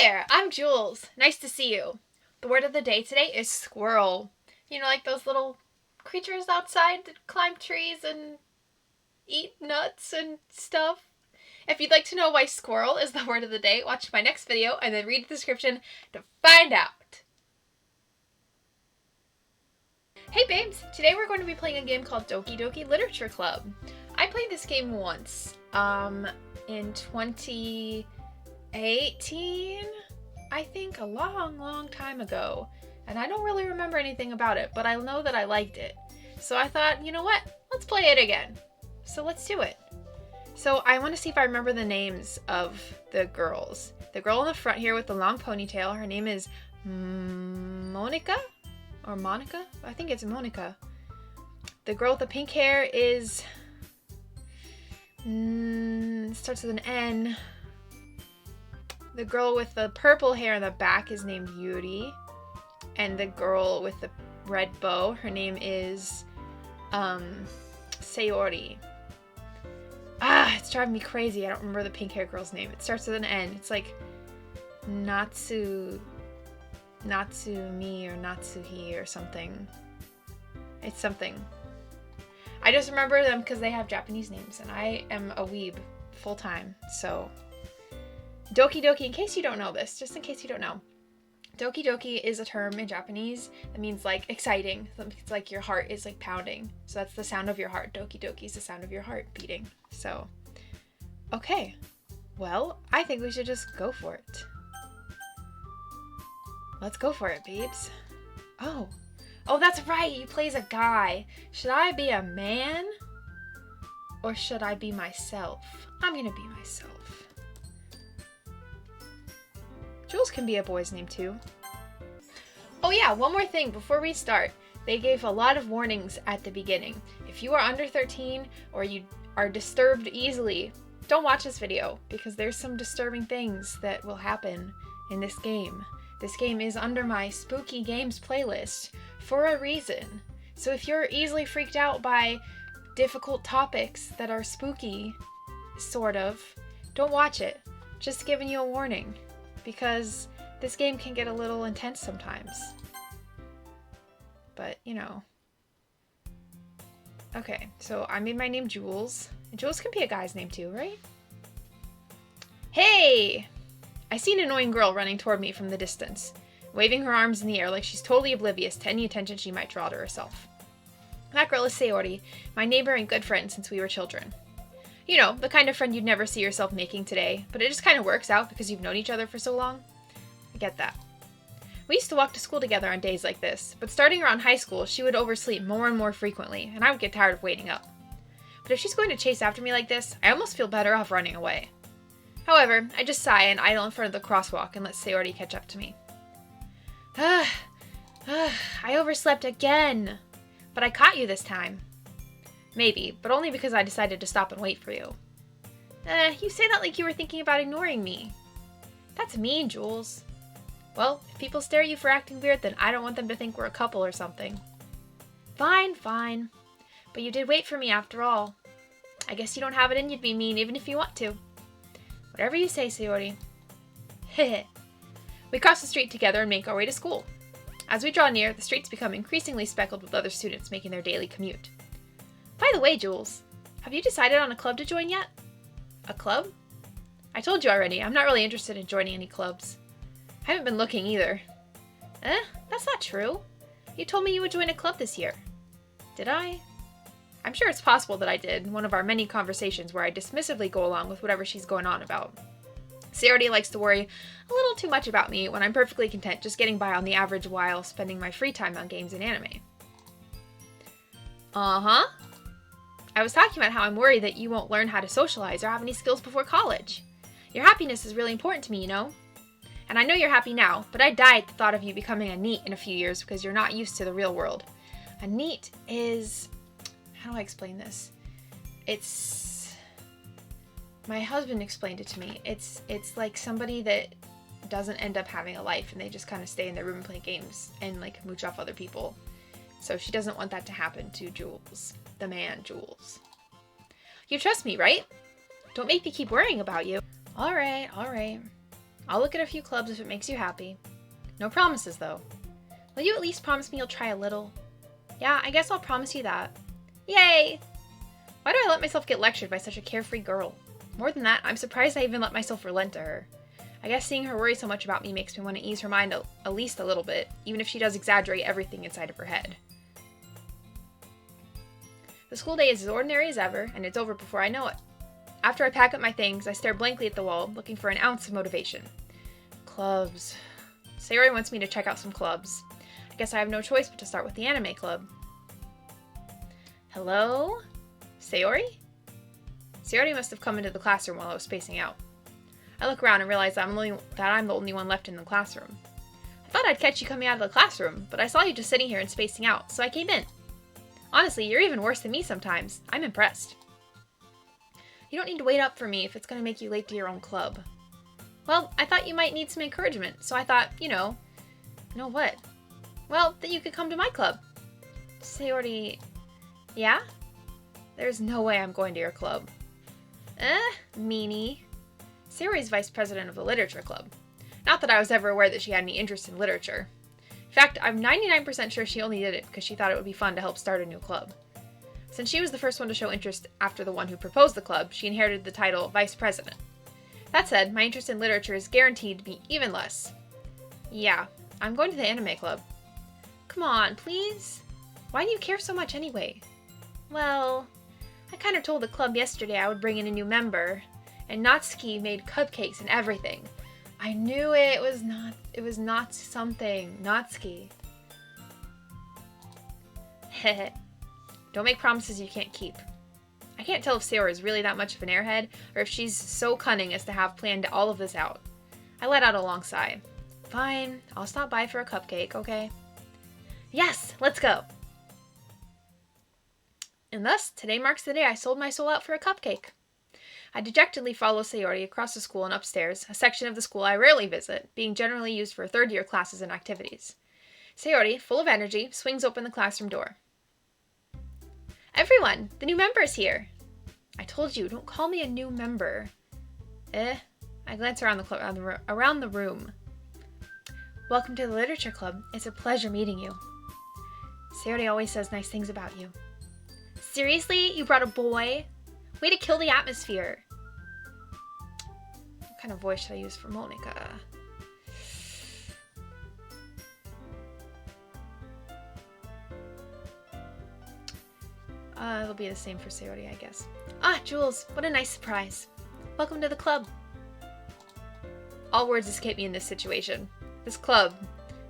there, I'm Jules. Nice to see you. The word of the day today is squirrel. You know, like those little creatures outside that climb trees and eat nuts and stuff. If you'd like to know why squirrel is the word of the day, watch my next video and then read the description to find out. Hey babes, today we're going to be playing a game called Doki Literature Club. I played this game once, in 2018, I think, a long time ago. And I don't really remember anything about it, but I know that I liked it. So I thought, you know what, let's play it again. So let's do it. So I want to see if I remember the names of the girls. The girl in the front here with the long ponytail, her name is Monica? Or Monica? I think it's Monica. The girl with the pink hair is... starts with an N. The girl with the purple hair in the back is named Yuri. And the girl with the red bow, her name is Sayori. It's driving me crazy. I don't remember the pink hair girl's name. It starts with an N. It's like Natsumi or Natsuhi or something. It's something. I just remember them because they have Japanese names, and I am a weeb full-time, so... Doki, in case you don't know this, just in case you don't know. Doki is a term in Japanese that means, like, exciting. It's like your heart is, like, pounding. So that's the sound of your heart. Doki is the sound of your heart beating. So, okay. Well, I think we should just go for it. Let's go for it, babes. Oh, that's right. You play as a guy. Should I be a man? Or should I be myself? I'm gonna be myself. Jules can be a boy's name too. Oh yeah, one more thing before we start. They gave a lot of warnings at the beginning. If you are under 13 or you are disturbed easily, don't watch this video because there's some disturbing things that will happen in this game. This game is under my spooky games playlist for a reason. So if you're easily freaked out by difficult topics that are spooky, sort of, don't watch it. Just giving you a warning. Because this game can get a little intense sometimes. But, you know. Okay, so I made my name Jules. And Jules can be a guy's name too, right? Hey! I see an annoying girl running toward me from the distance, waving her arms in the air like she's totally oblivious to any attention she might draw to herself. That girl is Sayori, my neighbor and good friend since we were children. You know, the kind of friend you'd never see yourself making today, but it just kind of works out because you've known each other for so long. I get that. We used to walk to school together on days like this, but starting around high school, she would oversleep more and more frequently, and I would get tired of waiting up. But if she's going to chase after me like this, I almost feel better off running away. However, I just sigh and idle in front of the crosswalk and let Sayori catch up to me. I overslept again! But I caught you this time. Maybe, but only because I decided to stop and wait for you. You say that like you were thinking about ignoring me. That's mean, Jules. Well, if people stare at you for acting weird, then I don't want them to think we're a couple or something. Fine. But you did wait for me after all. I guess you don't have it in you to be mean even if you want to. Whatever you say, Sayori. Heh. We cross the street together and make our way to school. As we draw near, the streets become increasingly speckled with other students making their daily commute. By the way, Jules, have you decided on a club to join yet? A club? I told you already, I'm not really interested in joining any clubs. I haven't been looking either. That's not true. You told me you would join a club this year. Did I? I'm sure it's possible that I did in one of our many conversations where I dismissively go along with whatever she's going on about. Sayori likes to worry a little too much about me when I'm perfectly content just getting by on the average while spending my free time on games and anime. Uh-huh. I was talking about how I'm worried that you won't learn how to socialize or have any skills before college. Your happiness is really important to me, you know? And I know you're happy now, but I'd die at the thought of you becoming a NEET in a few years because you're not used to the real world. A NEET is... How do I explain this? It's... My husband explained it to me. It's like somebody that doesn't end up having a life and they just kind of stay in their room and play games and like mooch off other people. So she doesn't want that to happen to Jules. The man, Jules. You trust me, right? Don't make me keep worrying about you. All right. I'll look at a few clubs if it makes you happy. No promises, though. Will you at least promise me you'll try a little? Yeah, I guess I'll promise you that. Yay! Why do I let myself get lectured by such a carefree girl? More than that, I'm surprised I even let myself relent to her. I guess seeing her worry so much about me makes me want to ease her mind at least a little bit, even if she does exaggerate everything inside of her head. The school day is as ordinary as ever, and it's over before I know it. After I pack up my things, I stare blankly at the wall, looking for an ounce of motivation. Clubs. Sayori wants me to check out some clubs. I guess I have no choice but to start with the anime club. Hello? Sayori? Sayori must have come into the classroom while I was spacing out. I look around and realize that I'm the only one left in the classroom. I thought I'd catch you coming out of the classroom, but I saw you just sitting here and spacing out, so I came in. Honestly, you're even worse than me sometimes. I'm impressed. You don't need to wait up for me if it's going to make you late to your own club. Well, I thought you might need some encouragement, so I thought, you know what? Well, that you could come to my club. Sayori, yeah? There's no way I'm going to your club. Meanie. Sayori's vice president of the literature club. Not that I was ever aware that she had any interest in literature. In fact, I'm 99% sure she only did it because she thought it would be fun to help start a new club. Since she was the first one to show interest after the one who proposed the club, she inherited the title vice president. That said, my interest in literature is guaranteed to be even less. Yeah, I'm going to the anime club. Come on, please? Why do you care so much anyway? Well, I kind of told the club yesterday I would bring in a new member, and Natsuki made cupcakes and everything. I knew it was not something. Natsuki. Heh. Don't make promises you can't keep. I can't tell if Sayori is really that much of an airhead, or if she's so cunning as to have planned all of this out. I let out a long sigh. Fine, I'll stop by for a cupcake, okay? Yes, let's go! And thus, today marks the day I sold my soul out for a cupcake. I dejectedly follow Sayori across the school and upstairs, a section of the school I rarely visit, being generally used for third-year classes and activities. Sayori, full of energy, swings open the classroom door. Everyone, the new member is here. I told you, don't call me a new member. I glance around the room. Welcome to the literature club. It's a pleasure meeting you. Sayori always says nice things about you. Seriously? You brought a boy? Way to kill the atmosphere. What kind of voice should I use for Monica? It'll be the same for Sayori, I guess. Ah, Jules, what a nice surprise. Welcome to the club. All words escape me in this situation. This club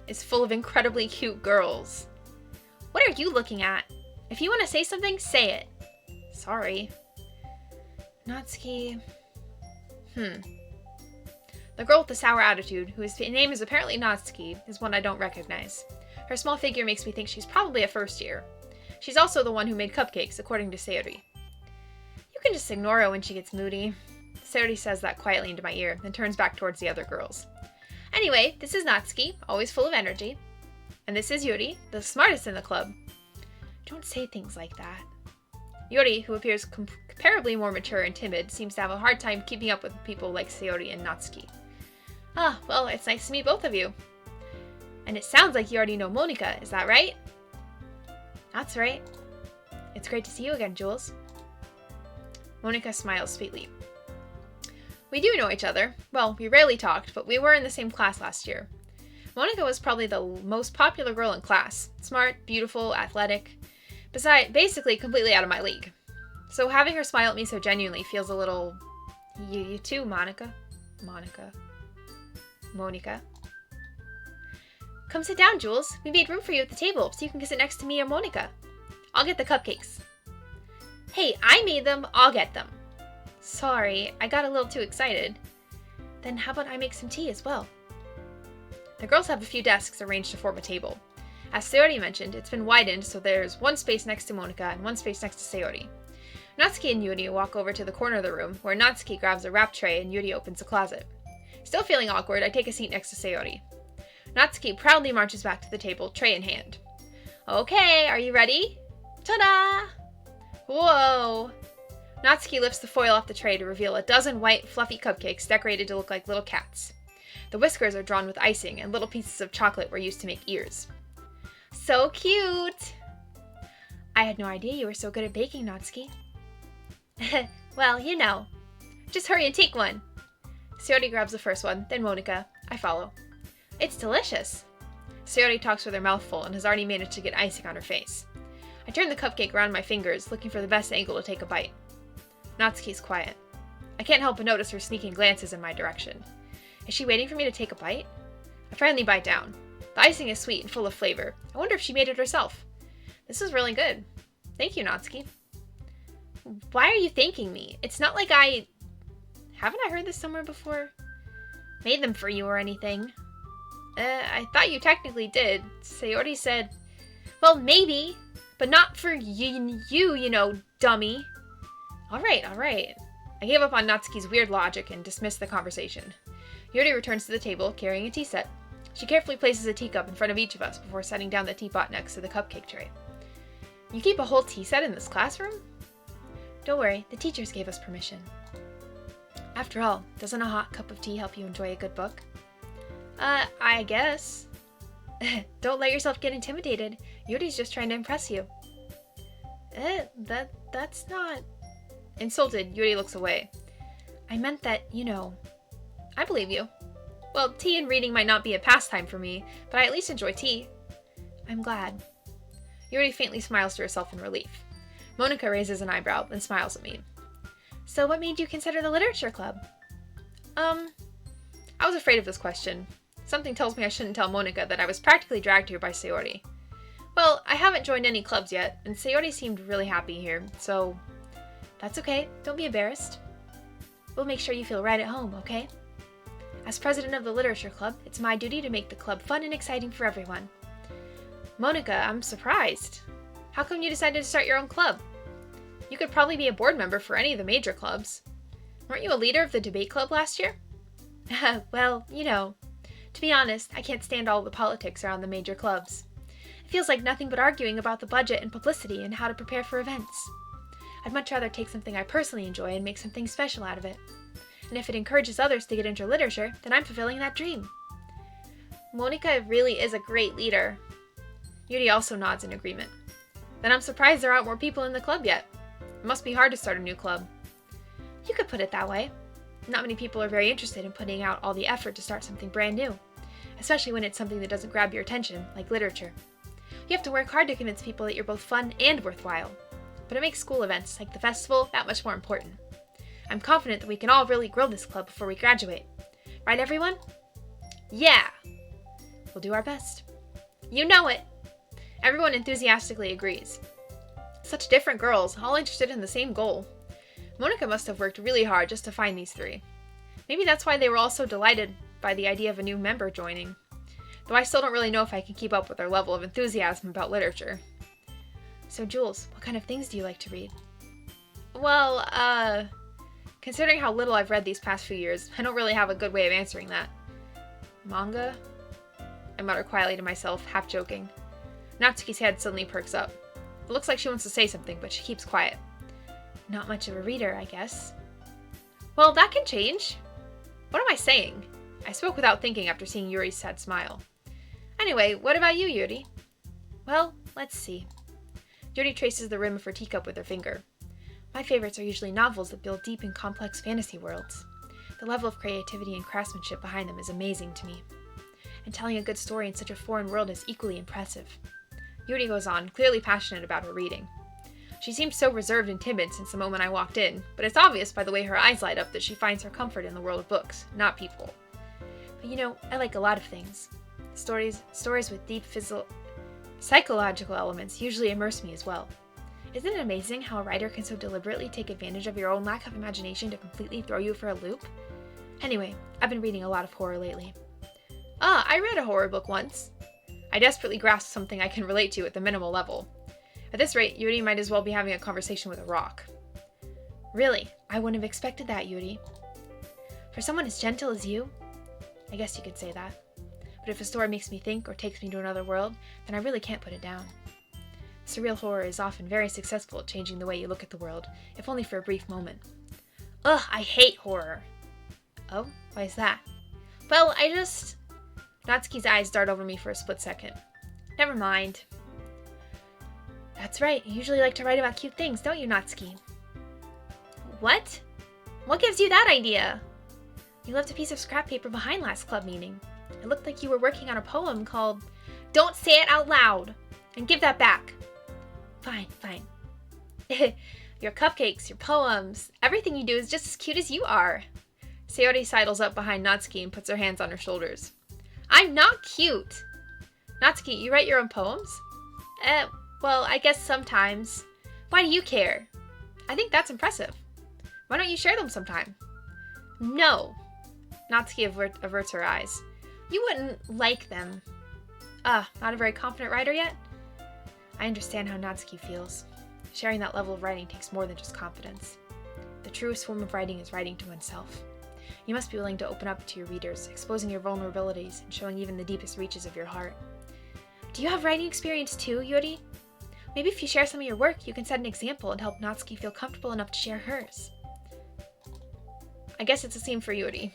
is full of incredibly cute girls. What are you looking at? If you want to say something, say it. Sorry. Natsuki. The girl with the sour attitude, whose name is apparently Natsuki, is one I don't recognize. Her small figure makes me think she's probably a first year. She's also the one who made cupcakes, according to Sayori. You can just ignore her when she gets moody. Sayori says that quietly into my ear, then turns back towards the other girls. Anyway, this is Natsuki, always full of energy. And this is Yuri, the smartest in the club. Don't say things like that. Yuri, who appears comparably more mature and timid, seems to have a hard time keeping up with people like Sayori and Natsuki. Ah, well, it's nice to meet both of you. And it sounds like you already know Monica, is that right? That's right. It's great to see you again, Jules. Monica smiles sweetly. We do know each other. Well, we rarely talked, but we were in the same class last year. Monica was probably the most popular girl in class. Smart, beautiful, athletic. Besides, basically completely out of my league. So having her smile at me so genuinely feels a little... You too, Monica. Monica. Come sit down, Jules. We made room for you at the table, so you can sit next to me or Monica. I'll get the cupcakes. Hey, I made them. I'll get them. Sorry, I got a little too excited. Then how about I make some tea as well? The girls have a few desks arranged to form a table. As Sayori mentioned, it's been widened so there's one space next to Monica and one space next to Sayori. Natsuki and Yuri walk over to the corner of the room, where Natsuki grabs a wrap tray and Yuri opens a closet. Still feeling awkward, I take a seat next to Sayori. Natsuki proudly marches back to the table, tray in hand. Okay, are you ready? Ta-da! Whoa! Natsuki lifts the foil off the tray to reveal a dozen white, fluffy cupcakes decorated to look like little cats. The whiskers are drawn with icing, and little pieces of chocolate were used to make ears. So cute! I had no idea you were so good at baking, Natsuki. Well, you know. Just hurry and take one. Sayori grabs the first one, then Monika. I follow. It's delicious. Sayori talks with her mouth full and has already managed to get icing on her face. I turn the cupcake around my fingers, looking for the best angle to take a bite. Natsuki's quiet. I can't help but notice her sneaking glances in my direction. Is she waiting for me to take a bite? I finally bite down. The icing is sweet and full of flavor. I wonder if she made it herself. This is really good. Thank you, Natsuki. Why are you thanking me? It's not like Haven't I heard this somewhere before? Made them for you or anything. I thought you technically did. Sayori said, well, maybe, but not for you, you know, dummy. Alright. I gave up on Natsuki's weird logic and dismissed the conversation. Yuri returns to the table, carrying a tea set. She carefully places a teacup in front of each of us before setting down the teapot next to the cupcake tray. You keep a whole tea set in this classroom? Don't worry, the teachers gave us permission. After all, doesn't a hot cup of tea help you enjoy a good book? I guess. Don't let yourself get intimidated. Yuri's just trying to impress you. That's not... Insulted, Yuri looks away. I meant that, you know... I believe you. Well, tea and reading might not be a pastime for me, but I at least enjoy tea. I'm glad. Yuri faintly smiles to herself in relief. Monika raises an eyebrow and smiles at me. So what made you consider the literature club? I was afraid of this question. Something tells me I shouldn't tell Monika that I was practically dragged here by Sayori. Well, I haven't joined any clubs yet, and Sayori seemed really happy here, so... That's okay, don't be embarrassed. We'll make sure you feel right at home, okay? As president of the literature club, it's my duty to make the club fun and exciting for everyone. Monika, I'm surprised. How come you decided to start your own club? You could probably be a board member for any of the major clubs. Weren't you a leader of the debate club last year? Well, you know. To be honest, I can't stand all the politics around the major clubs. It feels like nothing but arguing about the budget and publicity and how to prepare for events. I'd much rather take something I personally enjoy and make something special out of it. And if it encourages others to get into literature, then I'm fulfilling that dream. Monika really is a great leader. Yuri also nods in agreement. Then I'm surprised there aren't more people in the club yet. It must be hard to start a new club. You could put it that way. Not many people are very interested in putting out all the effort to start something brand new, especially when it's something that doesn't grab your attention, like literature. You have to work hard to convince people that you're both fun and worthwhile. But it makes school events, like the festival, that much more important. I'm confident that we can all really grow this club before we graduate. Right, everyone? Yeah! We'll do our best. You know it! Everyone enthusiastically agrees. Such different girls, all interested in the same goal. Monika must have worked really hard just to find these three. Maybe that's why they were all so delighted by the idea of a new member joining. Though I still don't really know if I can keep up with their level of enthusiasm about literature. So Jules, what kind of things do you like to read? Well, considering how little I've read these past few years, I don't really have a good way of answering that. Manga? I mutter quietly to myself, half joking. Natsuki's head suddenly perks up. It looks like she wants to say something, but she keeps quiet. Not much of a reader, I guess. Well, that can change. What am I saying? I spoke without thinking after seeing Yuri's sad smile. Anyway, what about you, Yuri? Well, let's see. Yuri traces the rim of her teacup with her finger. My favorites are usually novels that build deep and complex fantasy worlds. The level of creativity and craftsmanship behind them is amazing to me. And telling a good story in such a foreign world is equally impressive. Yuri goes on, clearly passionate about her reading. She seemed so reserved and timid since the moment I walked in, but it's obvious by the way her eyes light up that she finds her comfort in the world of books, not people. But you know, I like a lot of things. Stories with deep psychological elements usually immerse me as well. Isn't it amazing how a writer can so deliberately take advantage of your own lack of imagination to completely throw you for a loop? Anyway, I've been reading a lot of horror lately. I read a horror book once. I desperately grasp something I can relate to at the minimal level. At this rate, Yuri might as well be having a conversation with a rock. Really, I wouldn't have expected that, Yuri. For someone as gentle as you, I guess you could say that. But if a story makes me think or takes me to another world, then I really can't put it down. Surreal horror is often very successful at changing the way you look at the world, if only for a brief moment. Ugh, I hate horror. Oh, why is that? Well, I just... Natsuki's eyes dart over me for a split second. Never mind. That's right, you usually like to write about cute things, don't you, Natsuki? What? What gives you that idea? You left a piece of scrap paper behind last club meeting. It looked like you were working on a poem called... Don't say it out loud! And give that back. Fine, fine. Your cupcakes, your poems, everything you do is just as cute as you are. Sayori sidles up behind Natsuki and puts her hands on her shoulders. I'm not cute! Natsuki, you write your own poems? Well, I guess sometimes. Why do you care? I think that's impressive. Why don't you share them sometime? No. Natsuki averts her eyes. You wouldn't like them. Not a very confident writer yet? I understand how Natsuki feels. Sharing that level of writing takes more than just confidence. The truest form of writing is writing to oneself. You must be willing to open up to your readers, exposing your vulnerabilities and showing even the deepest reaches of your heart. Do you have writing experience too, Yuri? Maybe if you share some of your work, you can set an example and help Natsuki feel comfortable enough to share hers. I guess it's the same for Yuri.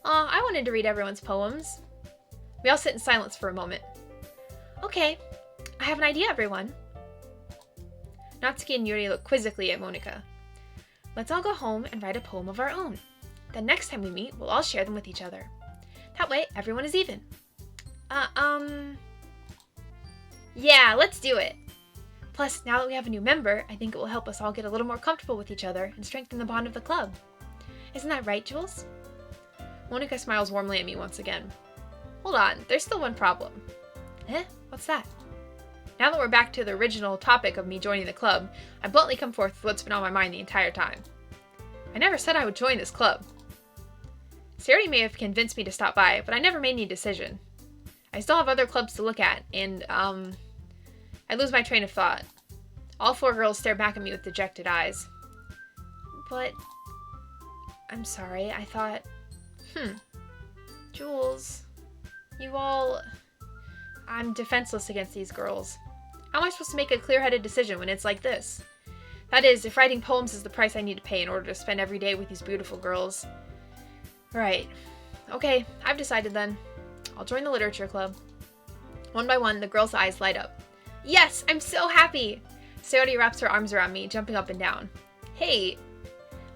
Aw, I wanted to read everyone's poems. We all sit in silence for a moment. Okay, I have an idea, everyone. Natsuki and Yuri look quizzically at Monika. Let's all go home and write a poem of our own. Then next time we meet, we'll all share them with each other. That way, everyone is even. Yeah, let's do it. Plus, now that we have a new member, I think it will help us all get a little more comfortable with each other and strengthen the bond of the club. Isn't that right, Jules? Monika smiles warmly at me once again. Hold on, there's still one problem. What's that? Now that we're back to the original topic of me joining the club, I bluntly come forth with what's been on my mind the entire time. I never said I would join this club. Sayori may have convinced me to stop by, but I never made any decision. I still have other clubs to look at, and, I lose my train of thought. All four girls stare back at me with dejected eyes. But... I'm sorry, I thought... Jules... You all... I'm defenseless against these girls. How am I supposed to make a clear-headed decision when it's like this? That is, if writing poems is the price I need to pay in order to spend every day with these beautiful girls. Right. Okay, I've decided then. I'll join the literature club. One by one, the girls' eyes light up. Yes, I'm so happy! Sayori wraps her arms around me, jumping up and down. Hey,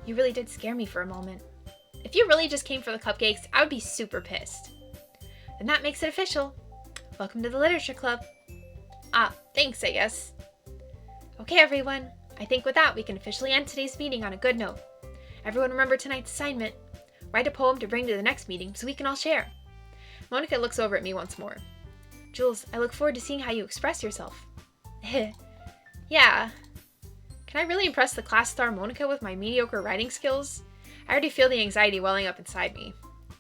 you really did scare me for a moment. If you really just came for the cupcakes, I would be super pissed. Then that makes it official. Welcome to the literature club. Thanks, I guess. Okay, everyone. I think with that, we can officially end today's meeting on a good note. Everyone remember tonight's assignment. Write a poem to bring to the next meeting so we can all share. Monika looks over at me once more. Jules, I look forward to seeing how you express yourself. Yeah. Can I really impress the class star Monika with my mediocre writing skills? I already feel the anxiety welling up inside me.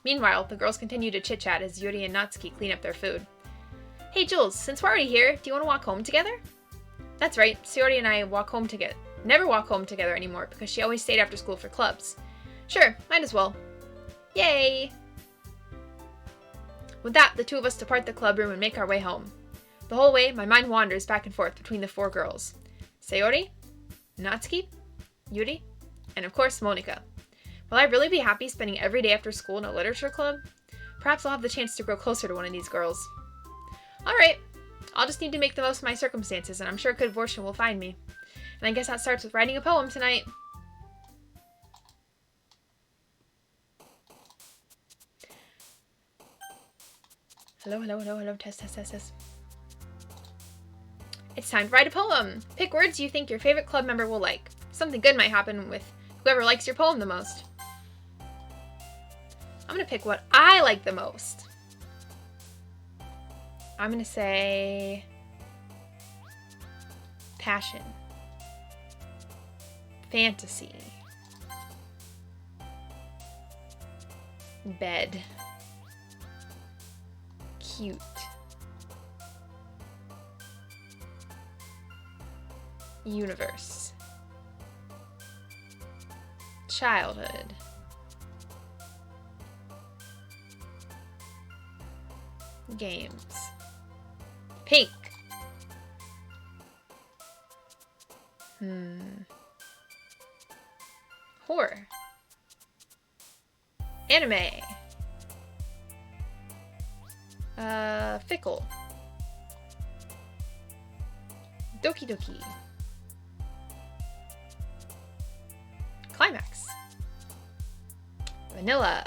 Meanwhile, the girls continue to chit-chat as Yuri and Natsuki clean up their food. Hey Jules, since we're already here, do you want to walk home together? That's right, Sayori and I never walk home together anymore because she always stayed after school for clubs. Sure, might as well. Yay! With that, the two of us depart the club room and make our way home. The whole way, my mind wanders back and forth between the four girls. Sayori, Natsuki, Yuri, and of course Monika. Will I really be happy spending every day after school in a literature club? Perhaps I'll have the chance to grow closer to one of these girls. Alright, I'll just need to make the most of my circumstances, and I'm sure good fortune will find me. And I guess that starts with writing a poem tonight. Hello, test. It's time to write a poem. Pick words you think your favorite club member will like. Something good might happen with whoever likes your poem the most. I'm gonna pick what I like the most. I'm gonna say passion, fantasy, bed, cute, universe, childhood, games, pink, horror, anime, Fickle. Doki Doki. Climax. Vanilla.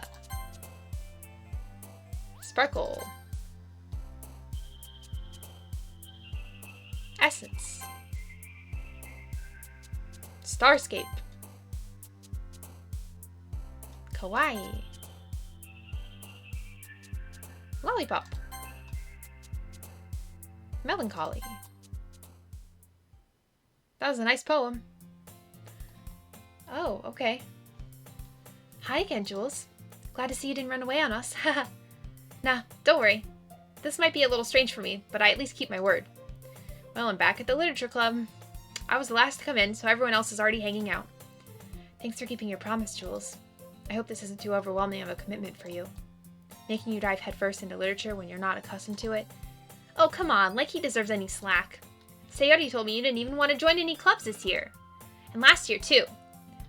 Sparkle. Essence. Starscape. Kawaii. Lollipop. Melancholy. That was a nice poem. Oh, okay. Hi again, Jules. Glad to see you didn't run away on us. Haha. Nah, don't worry. This might be a little strange for me, but I at least keep my word. Well, I'm back at the literature club. I was the last to come in, so everyone else is already hanging out. Thanks for keeping your promise, Jules. I hope this isn't too overwhelming of a commitment for you. Making you dive headfirst into literature when you're not accustomed to it. Oh, come on, like he deserves any slack. Sayori told me you didn't even want to join any clubs this year. And last year, too.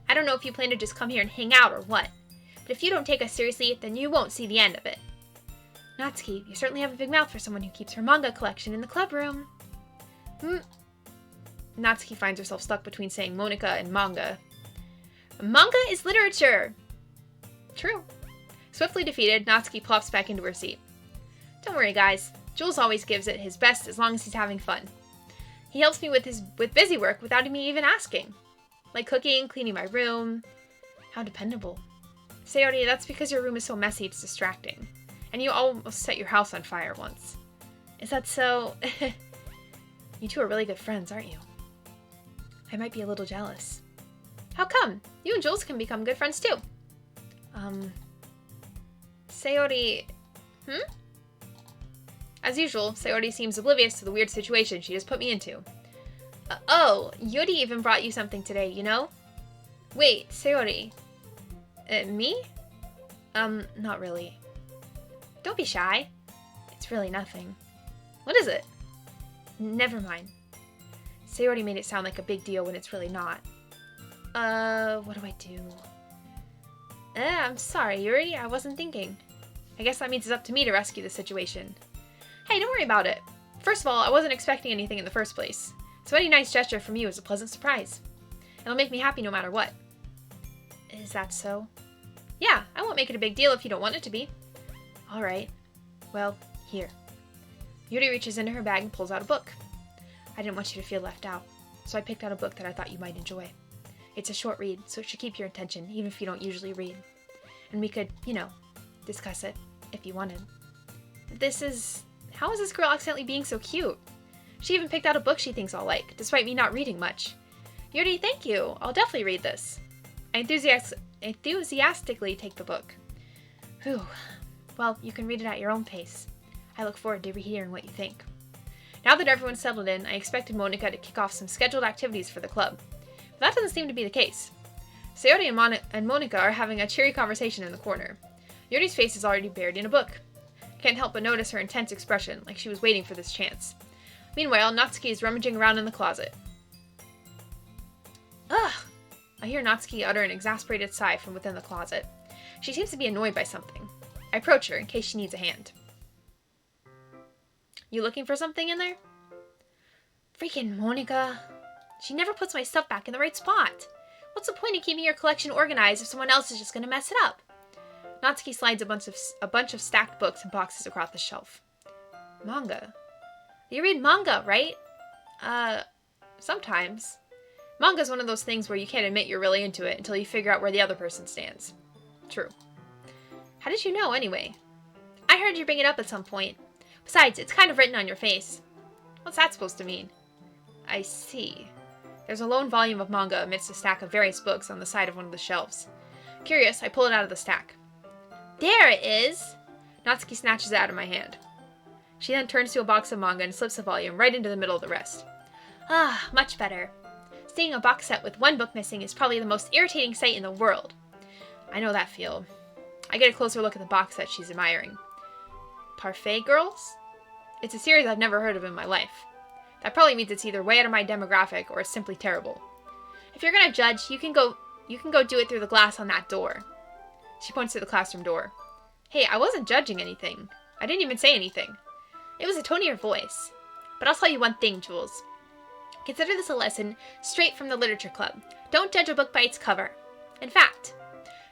I don't know if you plan to just come here and hang out or what. But if you don't take us seriously, then you won't see the end of it. Natsuki, you certainly have a big mouth for someone who keeps her manga collection in the club room. Natsuki finds herself stuck between saying Monica and manga. Manga is literature! True. Swiftly defeated, Natsuki plops back into her seat. Don't worry, guys. Jules always gives it his best as long as he's having fun. He helps me with busy work without me even asking. Like cooking, cleaning my room. How dependable. Sayori, that's because your room is so messy it's distracting. And you almost set your house on fire once. Is that so? You two are really good friends, aren't you? I might be a little jealous. How come? You and Jules can become good friends too. Sayori... As usual, Sayori seems oblivious to the weird situation she just put me into. Oh, Yuri even brought you something today, you know? Wait, Sayori. Me? Not really. Don't be shy. It's really nothing. What is it? Never mind. Sayori made it sound like a big deal when it's really not. What do I do? I'm sorry, Yuri. I wasn't thinking. I guess that means it's up to me to rescue the situation. Hey, don't worry about it. First of all, I wasn't expecting anything in the first place. So any nice gesture from you is a pleasant surprise. It'll make me happy no matter what. Is that so? Yeah, I won't make it a big deal if you don't want it to be. Alright. Well, here. Yuri reaches into her bag and pulls out a book. I didn't want you to feel left out, so I picked out a book that I thought you might enjoy. It's a short read, so it should keep your attention, even if you don't usually read. And we could, discuss it, if you wanted. How is this girl accidentally being so cute? She even picked out a book she thinks I'll like, despite me not reading much. Yuri, thank you. I'll definitely read this. I enthusiastically take the book. Whew. Well, you can read it at your own pace. I look forward to hearing what you think. Now that everyone's settled in, I expected Monica to kick off some scheduled activities for the club. But that doesn't seem to be the case. Sayori and Monica are having a cheery conversation in the corner. Yuri's face is already buried in a book. I can't help but notice her intense expression, like she was waiting for this chance. Meanwhile, Natsuki is rummaging around in the closet. Ugh! I hear Natsuki utter an exasperated sigh from within the closet. She seems to be annoyed by something. I approach her in case she needs a hand. You looking for something in there? Freaking Monica. She never puts my stuff back in the right spot. What's the point of keeping your collection organized if someone else is just going to mess it up? Natsuki slides a bunch of stacked books and boxes across the shelf. Manga? You read manga, right? Sometimes. Manga's one of those things where you can't admit you're really into it until you figure out where the other person stands. True. How did you know, anyway? I heard you bring it up at some point. Besides, it's kind of written on your face. What's that supposed to mean? I see. There's a lone volume of manga amidst a stack of various books on the side of one of the shelves. Curious, I pull it out of the stack. There it is! Natsuki snatches it out of my hand. She then turns to a box of manga and slips a volume right into the middle of the rest. Ah, much better. Seeing a box set with one book missing is probably the most irritating sight in the world. I know that feel. I get a closer look at the box set she's admiring. Parfait Girls? It's a series I've never heard of in my life. That probably means it's either way out of my demographic or it's simply terrible. If you're gonna judge, you can go do it through the glass on that door. She points to the classroom door. Hey, I wasn't judging anything. I didn't even say anything. It was the tone of your voice. But I'll tell you one thing, Jules. Consider this a lesson straight from the literature club. Don't judge a book by its cover. In fact,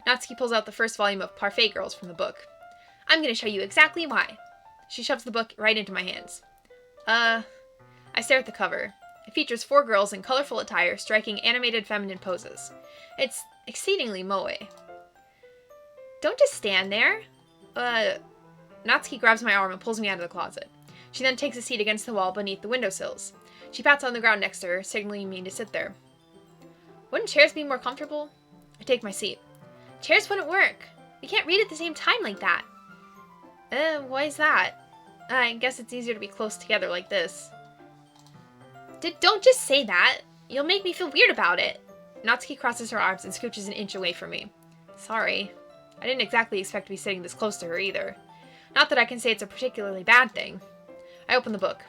Natsuki pulls out the first volume of Parfait Girls from the book. I'm going to show you exactly why. She shoves the book right into my hands. I stare at the cover. It features 4 girls in colorful attire striking animated feminine poses. It's exceedingly moe. Don't just stand there. Natsuki grabs my arm and pulls me out of the closet. She then takes a seat against the wall beneath the windowsills. She pats on the ground next to her, signaling me to sit there. Wouldn't chairs be more comfortable? I take my seat. Chairs wouldn't work. We can't read at the same time like that. Why is that? I guess it's easier to be close together like this. Don't just say that. You'll make me feel weird about it. Natsuki crosses her arms and scooches an inch away from me. Sorry. I didn't exactly expect to be sitting this close to her either. Not that I can say it's a particularly bad thing. I open the book.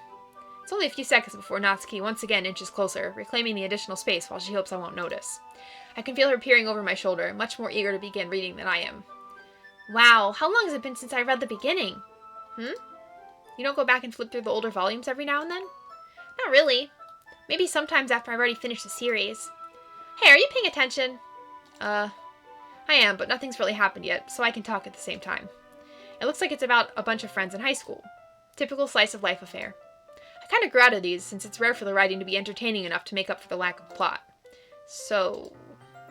It's only a few seconds before Natsuki once again inches closer, reclaiming the additional space while she hopes I won't notice. I can feel her peering over my shoulder, much more eager to begin reading than I am. Wow, how long has it been since I read the beginning? You don't go back and flip through the older volumes every now and then? Not really. Maybe sometimes after I've already finished the series. Hey, are you paying attention? I am, but nothing's really happened yet, so I can talk at the same time. It looks like it's about a bunch of friends in high school. Typical slice of life affair. I kind of grew out of these, since it's rare for the writing to be entertaining enough to make up for the lack of plot. So,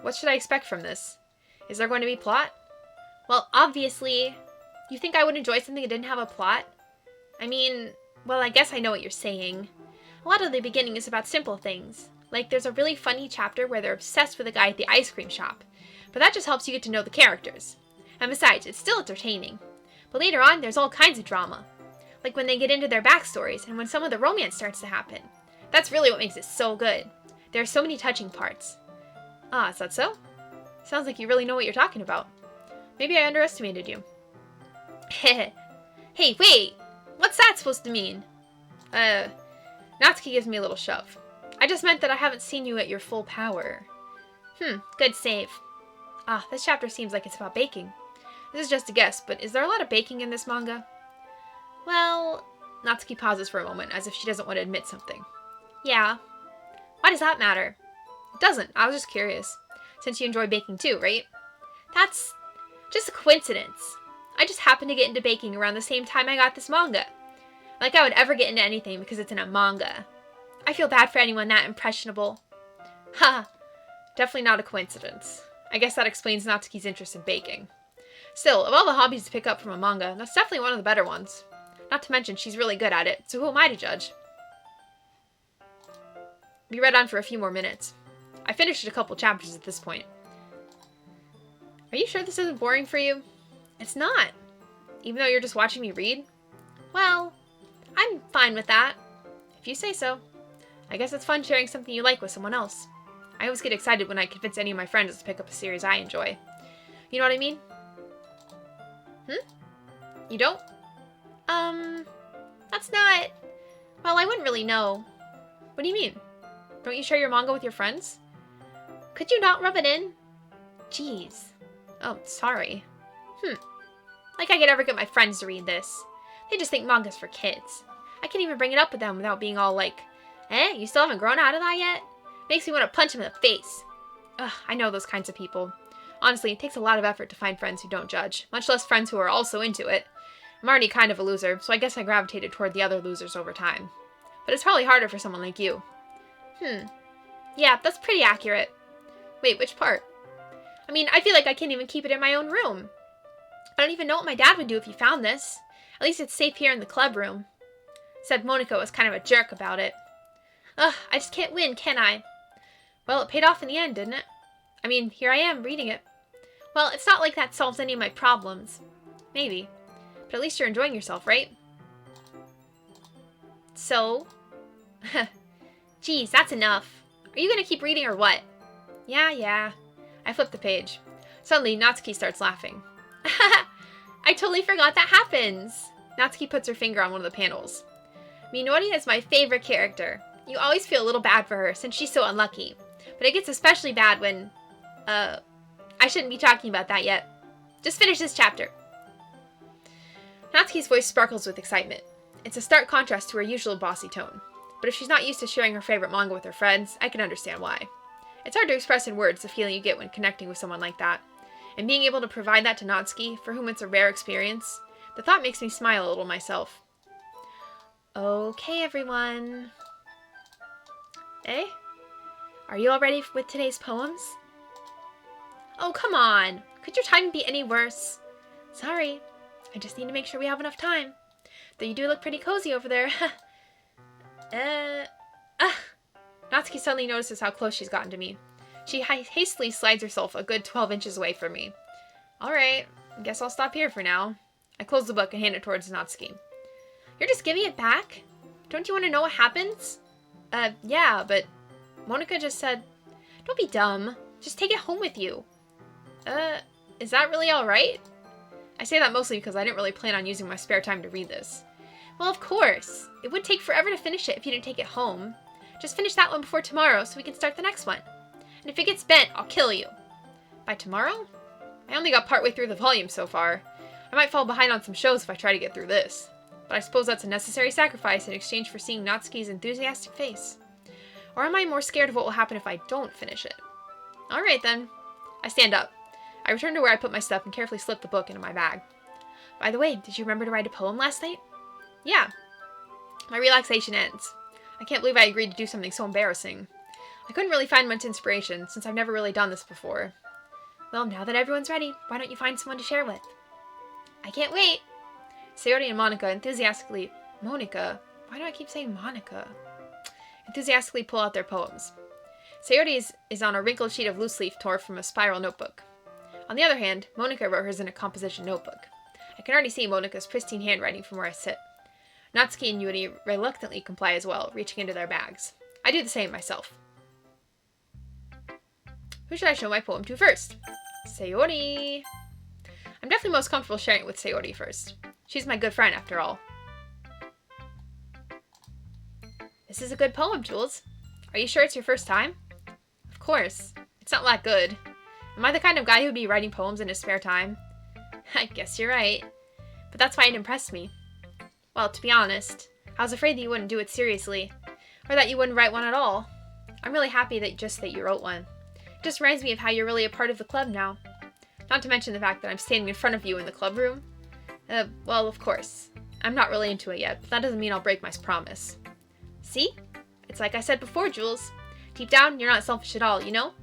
what should I expect from this? Is there going to be plot? Well, obviously. You think I would enjoy something that didn't have a plot? I mean, well, I guess I know what you're saying. A lot of the beginning is about simple things. Like, there's a really funny chapter where they're obsessed with a guy at the ice cream shop. But that just helps you get to know the characters. And besides, it's still entertaining. But later on, there's all kinds of drama. Like when they get into their backstories and when some of the romance starts to happen. That's really what makes it so good. There are so many touching parts. Ah, is that so? Sounds like you really know what you're talking about. Maybe I underestimated you. Hey, wait! What's that supposed to mean? Natsuki gives me a little shove. I just meant that I haven't seen you at your full power. Good save. Ah, this chapter seems like it's about baking. This is just a guess, but is there a lot of baking in this manga? Well, Natsuki pauses for a moment, as if she doesn't want to admit something. Yeah. Why does that matter? It doesn't. I was just curious. Since you enjoy baking too, right? That's just a coincidence. I just happened to get into baking around the same time I got this manga. Like I would ever get into anything because it's in a manga. I feel bad for anyone that impressionable. Ha! Definitely not a coincidence. I guess that explains Natsuki's interest in baking. Still, of all the hobbies to pick up from a manga, that's definitely one of the better ones. Not to mention, she's really good at it, so who am I to judge? We read on for a few more minutes. I finished a couple chapters at this point. Are you sure this isn't boring for you? It's not. Even though you're just watching me read? Well, I'm fine with that. If you say so. I guess it's fun sharing something you like with someone else. I always get excited when I convince any of my friends to pick up a series I enjoy. You know what I mean? You don't? That's not... Well, I wouldn't really know. What do you mean? Don't you share your manga with your friends? Could you not rub it in? Jeez. Oh, sorry. Like I could ever get my friends to read this. They just think manga's for kids. I can't even bring it up with them without being all like, you still haven't grown out of that yet? Makes me want to punch him in the face. Ugh, I know those kinds of people. Honestly, it takes a lot of effort to find friends who don't judge, much less friends who are also into it. I'm already kind of a loser, so I guess I gravitated toward the other losers over time. But it's probably harder for someone like you. Yeah, that's pretty accurate. Wait, which part? I mean, I feel like I can't even keep it in my own room. I don't even know what my dad would do if he found this. At least it's safe here in the club room. Said Monica was kind of a jerk about it. Ugh, I just can't win, can I? Well, it paid off in the end, didn't it? I mean, here I am, reading it. Well, it's not like that solves any of my problems. Maybe. But at least you're enjoying yourself, right? So? Geez, that's enough. Are you gonna keep reading or what? Yeah. I flip the page. Suddenly, Natsuki starts laughing. I totally forgot that happens. Natsuki puts her finger on one of the panels. Minori is my favorite character. You always feel a little bad for her since she's so unlucky. But it gets especially bad when... I shouldn't be talking about that yet. Just finish this chapter. Natsuki's voice sparkles with excitement. It's a stark contrast to her usual bossy tone. But if she's not used to sharing her favorite manga with her friends, I can understand why. It's hard to express in words the feeling you get when connecting with someone like that. And being able to provide that to Natsuki, for whom it's a rare experience, the thought makes me smile a little myself. Okay, everyone. Eh? Are you all ready with today's poems? Oh, come on! Could your timing be any worse? Sorry. I just need to make sure we have enough time. Though you do look pretty cozy over there. Natsuki suddenly notices how close she's gotten to me. She hastily slides herself a good 12 inches away from me. Alright, guess I'll stop here for now. I close the book and hand it towards Natsuki. You're just giving it back? Don't you want to know what happens? Yeah, but Monica just said, don't be dumb. Just take it home with you. Is that really alright? I say that mostly because I didn't really plan on using my spare time to read this. Well, of course. It would take forever to finish it if you didn't take it home. Just finish that one before tomorrow so we can start the next one. And if it gets bent, I'll kill you. By tomorrow? I only got partway through the volume so far. I might fall behind on some shows if I try to get through this. But I suppose that's a necessary sacrifice in exchange for seeing Natsuki's enthusiastic face. Or am I more scared of what will happen if I don't finish it? Alright then. I stand up. I return to where I put my stuff and carefully slip the book into my bag. By the way, did you remember to write a poem last night? Yeah. My relaxation ends. I can't believe I agreed to do something so embarrassing. I couldn't really find much inspiration, since I've never really done this before. Well, now that everyone's ready, why don't you find someone to share with? I can't wait! Sayori and Monica enthusiastically... Monica? Why do I keep saying Monica? Enthusiastically pull out their poems. Sayori is on a wrinkled sheet of loose leaf torn from a spiral notebook. On the other hand, Monica wrote hers in a composition notebook. I can already see Monica's pristine handwriting from where I sit. Natsuki and Yuri reluctantly comply as well, reaching into their bags. I do the same myself. Who should I show my poem to first? Sayori! I'm definitely most comfortable sharing it with Sayori first. She's my good friend, after all. This is a good poem, Jules. Are you sure it's your first time? Of course. It's not that good. Am I the kind of guy who'd be writing poems in his spare time? I guess you're right. But that's why it impressed me. Well, to be honest, I was afraid that you wouldn't do it seriously, or that you wouldn't write one at all. I'm really happy that you wrote one. It just reminds me of how you're really a part of the club now. Not to mention the fact that I'm standing in front of you in the club room. Well, of course. I'm not really into it yet, but that doesn't mean I'll break my promise. See? It's like I said before, Jules. Deep down, you're not selfish at all, you know?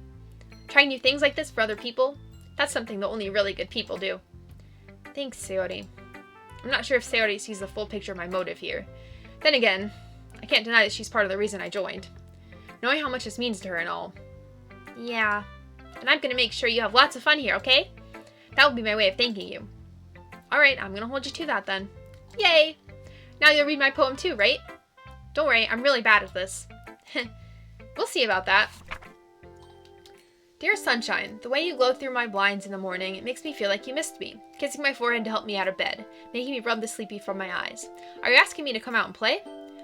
Trying new things like this for other people, that's something that only really good people do. Thanks, Sayori. I'm not sure if Sayori sees the full picture of my motive here. Then again, I can't deny that she's part of the reason I joined. Knowing how much this means to her and all. Yeah. And I'm gonna make sure you have lots of fun here, okay? That will be my way of thanking you. Alright, I'm gonna hold you to that then. Yay! Now you'll read my poem too, right? Don't worry, I'm really bad at this. We'll see about that. Dear sunshine, the way you glow through my blinds in the morning, it makes me feel like you missed me, kissing my forehead to help me out of bed, making me rub the sleepy from my eyes. Are you asking me to come out and play?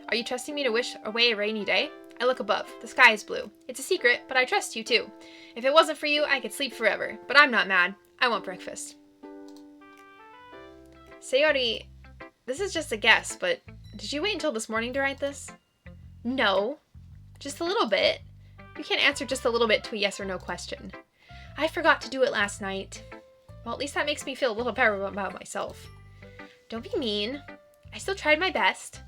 Are you trusting me to wish away a rainy day? I look above. The sky is blue. It's a secret, but I trust you too. If it wasn't for you, I could sleep forever, but I'm not mad. I want breakfast. Sayori, this is just a guess, but did you wait until this morning to write this? No. Just a little bit. You can't answer just a little bit to a yes or no question. I forgot to do it last night. Well, at least that makes me feel a little better about myself. Don't be mean. I still tried my best.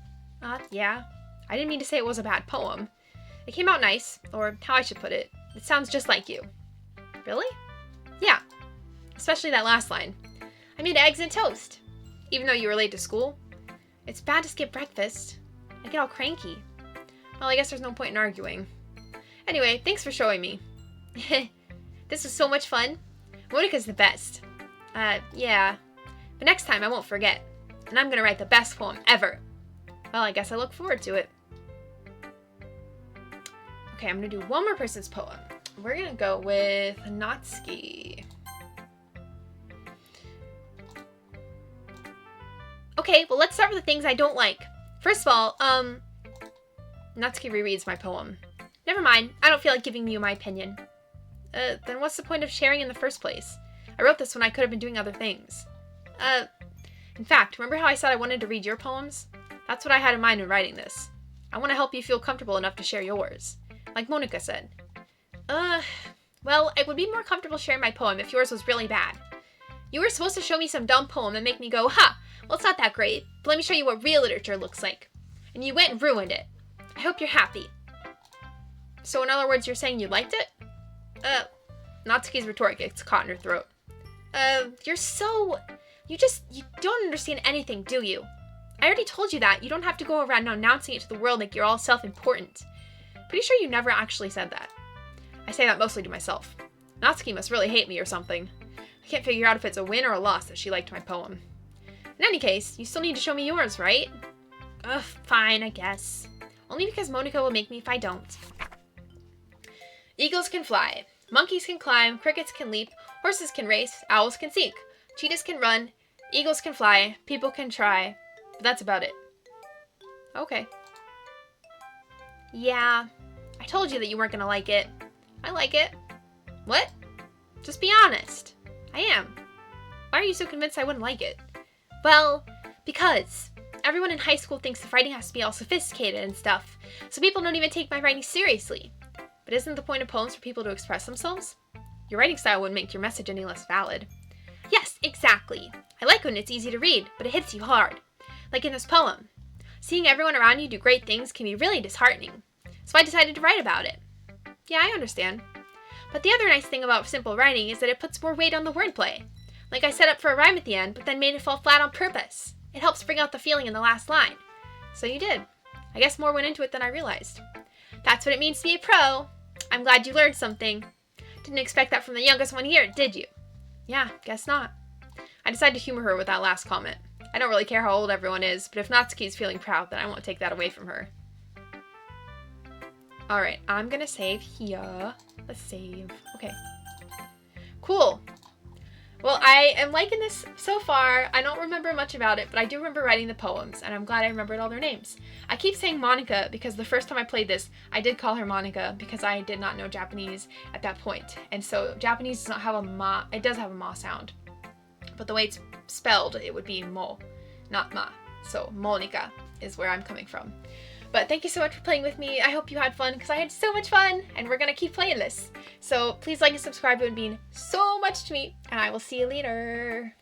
Yeah. I didn't mean to say it was a bad poem. It came out nice, or how I should put it. It sounds just like you. Really? Yeah. Especially that last line. I made eggs and toast. Even though you were late to school. It's bad to skip breakfast. I get all cranky. Well, I guess there's no point in arguing. Anyway, thanks for showing me. This was so much fun. Monica's the best. Yeah. But next time I won't forget. And I'm gonna write the best poem ever. Well, I guess I look forward to it. Okay, I'm gonna do one more person's poem. We're gonna go with Natsuki. Okay, well let's start with the things I don't like. First of all, Natsuki rereads my poem. Never mind, I don't feel like giving you my opinion. Then what's the point of sharing in the first place? I wrote this when I could have been doing other things. In fact, remember how I said I wanted to read your poems? That's what I had in mind when writing this. I want to help you feel comfortable enough to share yours. Like Monica said. Well, I would be more comfortable sharing my poem if yours was really bad. You were supposed to show me some dumb poem and make me go, ha, well, it's not that great, but let me show you what real literature looks like. And you went and ruined it. I hope you're happy. So in other words, you're saying you liked it? Natsuki's retort gets caught in her throat. You don't understand anything, do you? I already told you that. You don't have to go around announcing it to the world like you're all self-important. Pretty sure you never actually said that. I say that mostly to myself. Natsuki must really hate me or something. I can't figure out if it's a win or a loss that she liked my poem. In any case, you still need to show me yours, right? Ugh, fine, I guess. Only because Monica will make me if I don't. Eagles can fly. Monkeys can climb. Crickets can leap. Horses can race. Owls can seek. Cheetahs can run. Eagles can fly. People can try. But that's about it. Okay. Yeah, I told you that you weren't gonna like it. I like it. What? Just be honest. I am. Why are you so convinced I wouldn't like it? Well, because everyone in high school thinks the writing has to be all sophisticated and stuff, so people don't even take my writing seriously. But isn't the point of poems for people to express themselves? Your writing style wouldn't make your message any less valid. Yes, exactly. I like when it's easy to read, but it hits you hard. Like in this poem. Seeing everyone around you do great things can be really disheartening. So I decided to write about it. Yeah, I understand. But the other nice thing about simple writing is that it puts more weight on the wordplay. Like I set up for a rhyme at the end, but then made it fall flat on purpose. It helps bring out the feeling in the last line. So you did. I guess more went into it than I realized. That's what it means to be a pro. I'm glad you learned something. Didn't expect that from the youngest one here, did you? Yeah, guess not. I decided to humor her with that last comment. I don't really care how old everyone is, but if Natsuki's feeling proud, then I won't take that away from her. Alright, I'm gonna save here. Let's save. Okay. Cool. Well, I am liking this so far. I don't remember much about it, but I do remember writing the poems, and I'm glad I remembered all their names. I keep saying Monica because the first time I played this, I did call her Monica because I did not know Japanese at that point. And so Japanese does not have a ma. It does have a ma sound. But the way it's spelled, it would be mo, not ma. So Monica is where I'm coming from. But thank you so much for playing with me. I hope you had fun because I had so much fun and we're going to keep playing this. So please like and subscribe. It would mean so much to me and I will see you later.